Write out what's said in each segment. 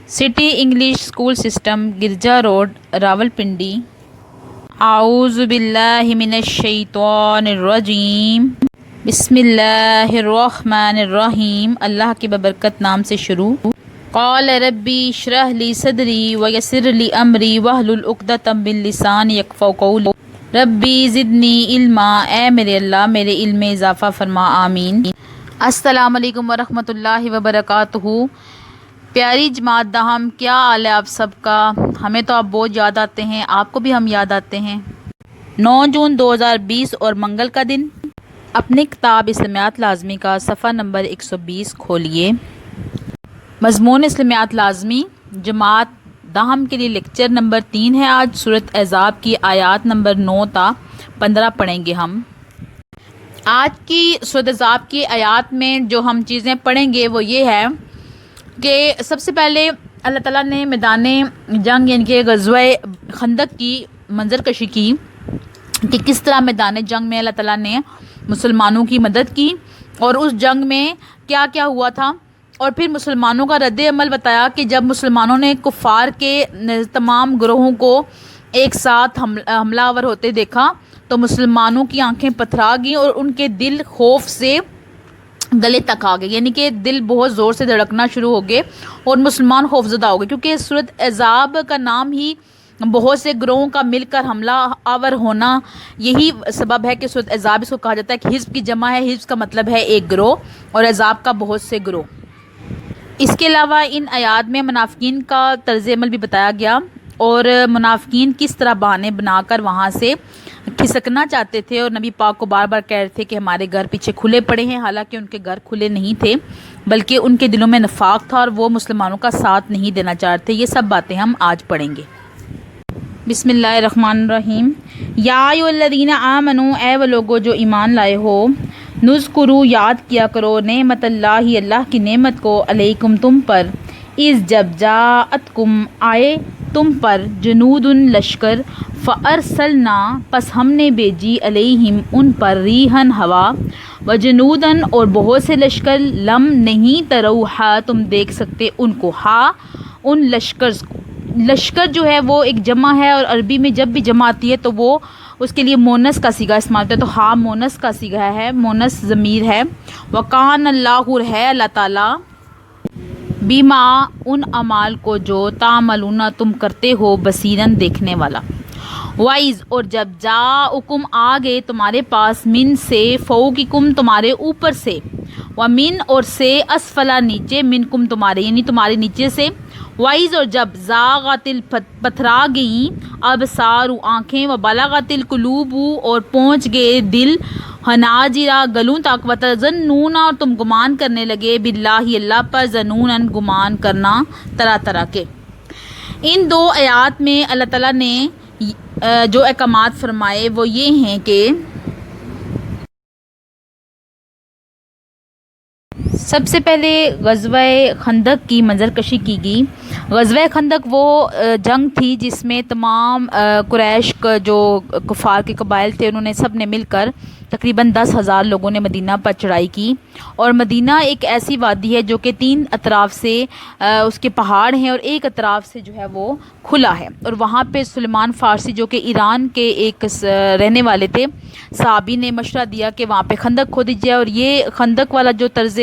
City English school system Girja road Rawalpindi. आऊज़ु बिल्लाहि मिनश शैतानिर रजीम। बिस्मिल्लाहिर्रहमानिर्रहीम। अल्लाह के बबरकत नाम से शुरू। क़ाल रब्बी इश्रह ली सदरी व यस्सिर ली अमरी वहलुल उक़दतम मिन लिसानी यफ़क़हू क़ौली। रब्बी ज़िदनी इल्मा। ए मेरे अल्लाह मेरे इल्म में इजाफ़ा फरमा, आमीन। अस्सलामु अलैकुम वरहमतुल्लाहि वबरकातुहू। प्यारी जमात दाहम, क्या हाल है आप सबका? हमें तो आप बहुत याद आते हैं, आपको भी हम याद आते हैं। 9 जून 2020 और मंगल का दिन। अपनी किताब इस्लामियात लाज़मी का सफ़ा नंबर 120 खोलिए। मज़मून इस्लामियात लाज़मी जमात दाहम के लिए लेक्चर नंबर 3 है। आज सूरत अहज़ाब की आयात नंबर 9 ता 15 पढ़ेंगे हम। आज की सूरत अहज़ाब की आयात में जो हम चीज़ें पढ़ेंगे वो ये है कि सबसे पहले अल्लाह ताला ने मैदान जंग यानी कि ग़ज़वा खंदक की मंजरकशी की कि किस तरह मैदान जंग में अल्लाह ताला ने मुसलमानों की मदद की और उस जंग में क्या क्या हुआ था, और फिर मुसलमानों का रद्द अमल बताया कि जब मुसलमानों ने कुफ़ार के तमाम ग्रोहों को एक साथ हमलावर होते देखा तो मुसलमानों की आंखें पथरा गईं और उनके दिल खौफ से गले तक आ गए, यानी कि दिल बहुत ज़ोर से धड़कना शुरू हो गए और मुसलमान खौफजदा हो गए, क्योंकि सूरत अहज़ाब का नाम ही बहुत से ग्रोहों का मिलकर हमला आवर होना, यही सबब है कि सूरत अहज़ाब इसको कहा जाता है कि हिज़्ब की जमा है। हिज़्ब का मतलब है एक ग्रोह और अहज़ाब का बहुत से ग्रोह। इसके अलावा इन आयात में मुनाफ़िकीन का तर्ज़ अमल भी बताया गया और मुनाफ़िकीन किस तरह बहाने बनाकर वहाँ से खिसकना चाहते थे और नबी पाक को बार बार कह रहे थे कि हमारे घर पीछे खुले पड़े हैं। हालांकि उनके घर खुले नहीं थे, बल्कि उनके दिलों में नफाक था और वो मुसलमानों का साथ नहीं देना चाहते। ये सब बातें हम आज पढ़ेंगे। बिस्मिल्लाहिर्रहमानिर्रहीम। या अय्युहल्लज़ीना आमनू, ए वो लोगो जो ईमान लाए हो, नुज़कुरू याद किया करो नेमतल्लाहि अल्लाह की नेमत को, अलैकुम तुम पर, इज़ जब जाअतकुम आए तुम पर, जुनूदुन लश्कर, फ़अरसलना पस हमने भेजी, अलैहिम उन पर, रीहन हवा, व जुनूदन और बहुत से लश्कर, लम नहीं तरौहा तुम देख सकते उनको, हा उन लश्कर को। लश्कर जो है वो एक जमा है और अरबी में जब भी जमा आती है तो वो उसके लिए मोनस का सीगा इस्तेमाल होता है, तो हा मोनस का सीगा है, मोनस ज़मीर है। वकान अल्लाहु है अल्लाह ताला, बीमा उन अमाल को जो तामलूना तुम करते हो, बसीरन देखने वाला। वाइज और जब जाउकुम आ गए तुम्हारे पास, मिन से, फौकिकुम तुम्हारे ऊपर से, व मिन और से, असफला नीचे, मिनकुम तुम्हारे यानी तुम्हारे नीचे से। वाइज और जब जागतिल पथरा गई, अब सारू आँखें, व बलागतिल कुलूबू और पहुँच गए दिल, हनाजिरा गलों तक, व तज़न्नूना और तुम गुमान करने लगे, बिल्लाहि अल्लाह पर, ज़नूनन गुमान करना तरह तरह के। इन दो आयात में अल्लाह ताला ने जो अहकामात फरमाए वो ये हैं कि सबसे पहले ग़ज़वा खंदक की मंजरकशी की गई। ग़ज़वा खंदक वो जंग थी जिसमें तमाम कुरैश का जो कुफ़ार के कबाइल थे उन्होंने सब ने मिलकर तकरीबन 10,000 लोगों ने मदीना पर चढ़ाई की। और मदीना एक ऐसी वादी है जो कि 3 अतराफ़ से उसके पहाड़ हैं और एक अतराफ़ से जो है वो खुला है। और वहाँ पे सुलेमान फ़ारसी जो कि ईरान के एक रहने वाले थे, साहबी ने मशवरा दिया कि वहाँ पे खंदक खोदी जाए। और ये खंदक वाला जो तर्ज़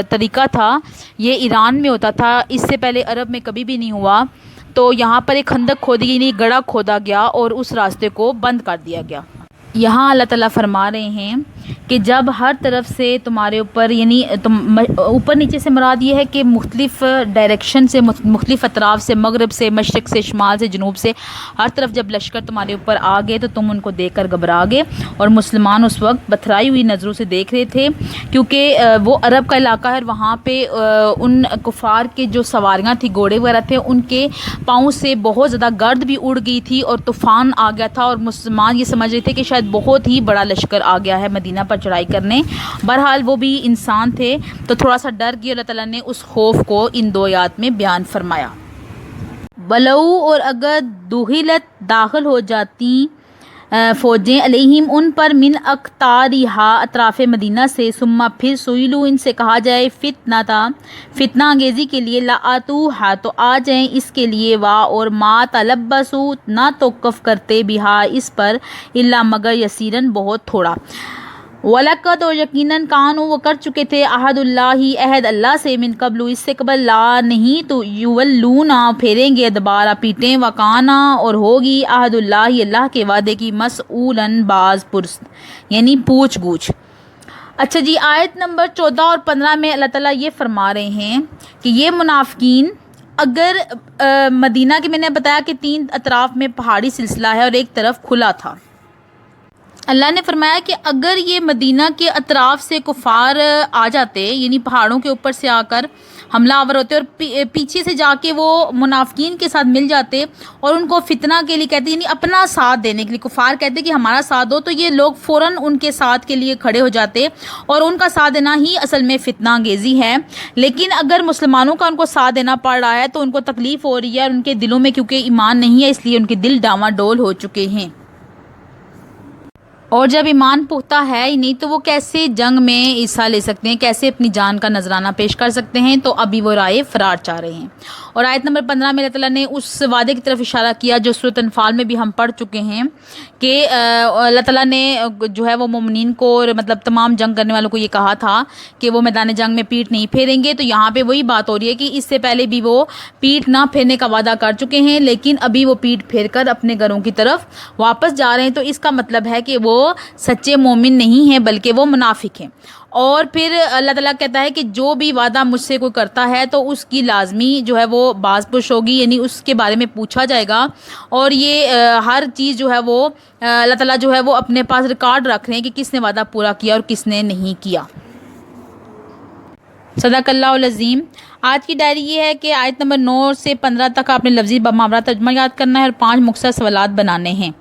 तरीक़ा था ये ईरान में होता था, इससे पहले अरब में कभी भी नहीं हुआ। तो यहाँ पर एक खंदक खोदी गई, गड़ा खोदा गया और उस रास्ते को बंद कर दिया गया। यहाँ अल्लाह ताला फरमा रहे हैं कि जब हर तरफ से तुम्हारे ऊपर, यानी तुम ऊपर नीचे से मुराद ये है कि मुख्तलिफ़ डायरेक्शन से, मुख्तलिफ़ अतराफ़ से, मगरब से, मशरक़ से, शुमाल से, जनूब से, हर तरफ जब लश्कर तुम्हारे ऊपर आ गए तो तुम उनको देख कर घबरा गए। और मुसलमान उस वक्त बथराई हुई नज़रों से देख रहे थे, क्योंकि वो अरब का इलाका है। वहाँ पर उन कुफ़ार के जो सवारियाँ थी, घोड़े वगैरह थे, उनके पाँव से बहुत ज़्यादा गर्द भी उड़ गई थी और तूफ़ान आ गया था। और मुसलमान ये समझ रहे थे कि शायद बहुत ही बड़ा लश्कर आ गया है मदीना पर चढ़ाई करने। बहरहाल वो भी इंसान थे तो थोड़ा सा डर गए। अल्लाह ताला ने उस खौफ को इन दो आयत में बयान फरमाया। बलऊ और अगर दुहिलत दाखिल हो जाती فوجیں علیہم ان پر من اقطارہا اطراف مدینہ سے، ثم پھر سئلو ان سے کہا جائے فتنہ انگیزی کے لیے، لآتوہا تو آ جائیں اس کے لیے، وا اور ما تلبسو نہ توقف کرتے بہا اس پر، الا مگر یسیرن بہت تھوڑا، وَلَقَدْ اور یقیناً کانوا وہ کر چکے تھے، عہد اللہ عہد اللہ سے، من قبل اس سے قبل، لا نہیں تو یولونا پھیریں گے ادبارا پیٹیں، وکانا اور ہوگی عہد اللہ اللہ کے وعدے کی، مسئولاً باز پرس یعنی پوچھ گچھ۔ اچھا جی، آیت نمبر 14 اور 15 میں اللہ تعالیٰ یہ فرما رہے ہیں کہ یہ منافقین اگر مدینہ کے، میں نے بتایا کہ 3 اطراف میں پہاڑی سلسلہ ہے اور ایک طرف کھلا تھا، اللہ نے فرمایا کہ اگر یہ مدینہ کے اطراف سے کفار آ جاتے، یعنی پہاڑوں کے اوپر سے آ کر حملہ آور ہوتے اور پیچھے سے جا کے وہ منافقین کے ساتھ مل جاتے اور ان کو فتنہ کے لیے کہتے، یعنی اپنا ساتھ دینے کے لیے، کفار کہتے کہ ہمارا ساتھ دو، تو یہ لوگ فوراً ان کے ساتھ کے لیے کھڑے ہو جاتے اور ان کا ساتھ دینا ہی اصل میں فتنہ انگیزی ہے۔ لیکن اگر مسلمانوں کا ان کو ساتھ دینا پڑ رہا ہے تو ان کو تکلیف ہو رہی ہے، اور ان کے دلوں میں کیونکہ ایمان نہیں ہے اس لیے ان کے دل ڈاواں ڈول ہو چکے ہیں، اور جب ایمان پختہ ہے ہی نہیں تو وہ کیسے جنگ میں حصہ لے سکتے ہیں، کیسے اپنی جان کا نذرانہ پیش کر سکتے ہیں، تو ابھی وہ رائے فرار چاہ رہے ہیں۔ اور آیت نمبر 15 میں اللہ تعالیٰ نے اس وعدے کی طرف اشارہ کیا جو سورۃ انفال میں بھی ہم پڑھ چکے ہیں کہ اللہ تعالیٰ نے جو ہے وہ مومنین کو، مطلب تمام جنگ کرنے والوں کو یہ کہا تھا کہ وہ میدان جنگ میں پیٹ نہیں پھیریں گے، تو یہاں پہ وہی بات ہو رہی ہے کہ اس سے پہلے بھی وہ پیٹ نہ پھیرنے کا وعدہ کر چکے ہیں، لیکن ابھی وہ پیٹ پھیر کر اپنے گھروں کی طرف واپس جا رہے ہیں، تو اس کا مطلب ہے کہ وہ سچے مومن نہیں ہیں بلکہ وہ منافق ہیں۔ اور پھر اللہ تعالیٰ کہتا ہے کہ جو بھی وعدہ مجھ سے کوئی کرتا ہے تو اس کی لازمی جو ہے وہ باز پرس ہوگی، یعنی اس کے بارے میں پوچھا جائے گا، اور یہ ہر چیز جو ہے وہ اللہ تعالیٰ جو ہے وہ اپنے پاس ریکارڈ رکھ رہے ہیں کہ کس نے وعدہ پورا کیا اور کس نے نہیں کیا۔ صدق اللہ العظیم۔ آج کی ڈائری یہ ہے کہ آیت نمبر 9 سے 15 تک آپ نے لفظی بمحاورہ ترجمہ یاد کرنا ہے اور 5 مختصر سوالات بنانے ہیں۔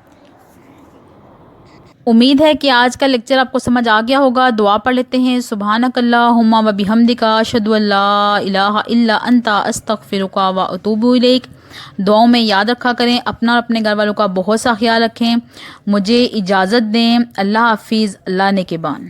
امید ہے کہ آج کا لیکچر آپ کو سمجھ آ گیا ہوگا۔ دعا پڑھ لیتے ہیں۔ سبحانک اللہم و بحمدک، اشہد ان لا الہ الا انت، استغفرک و اتوب الیک۔ دعاؤں میں یاد رکھا کریں، اپنا اور اپنے گھر والوں کا بہت سا خیال رکھیں۔ مجھے اجازت دیں۔ اللہ حافظ، اللہ نگہبان۔